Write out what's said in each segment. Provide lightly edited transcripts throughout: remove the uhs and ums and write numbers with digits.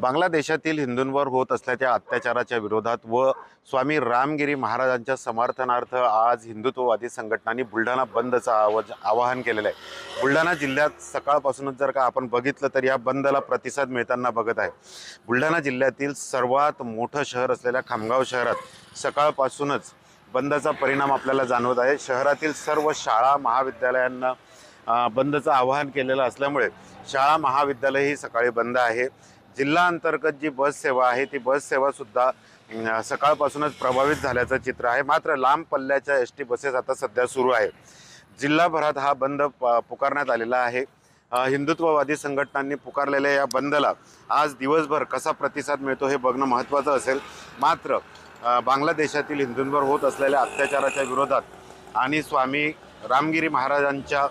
बांगलादेशातील हिंदूंवर होत असल्याच्या अत्याचाराच्या विरोधात व स्वामी रामगिरी महाराजांच्या समर्थनार्थ आज हिंदुत्ववादी संघटनांनी बुलढाणा बंदचं आवाहन केलेलं आहे। बुलढाणा जिल्ह्यात सकाळपासूनच जर का आपण बघितलं तर या बंदला प्रतिसाद मिळताना बघत आहे। बुलढाणा जिल्ह्यातील सर्वात मोठं शहर असलेल्या खामगाव शहरात सकाळपासूनच बंदचा परिणाम आपल्याला जाणवत आहे। शहरातील सर्व शाळा महाविद्यालयांना बंदचं आवाहन केलेलं असल्यामुळे शाळा महाविद्यालय ही सकाळी बंद आहे। जिल्हा अंतर्गत जी बस सेवा आहे ती बस सेवा सुद्धा सकाळपासूनच प्रभावित झाल्याचं चित्र आहे। मात्र लांब पल्ल्याच्या एसटी बसेस आता सध्या सुरू आहेत। जिल्हाभरात हा बंद पुकारण्यात आलेला आहे। हिंदुत्ववादी संघटनांनी पुकारलेल्या या बंदला आज दिवसभर कसा प्रतिसाद मिळतो हे बघणं महत्त्वाचं असेल। मात्र बांगलादेशातील हिंदूंवर होत असलेल्या अत्याचाराच्या विरोधात आणि स्वामी रामगिरी महाराजांच्या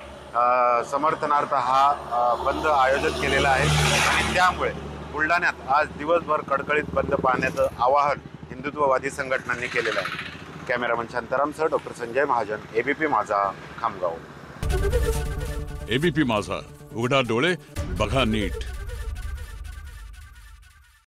समर्थनार्थ हा बंद आयोजित केलेला आहे आणि त्यामुळे बुलढाण्यात आज दिवसभर कडकडीत बंद पाळण्याचं आवाहन हिंदुत्ववादी संघटनांनी केलेलं आहे। कॅमेरामन शांतारामसह doctor Sanjay Mahajan, ABP Majha, Khamgaon. ABP माझा, उघडा डोळे बघा नीट।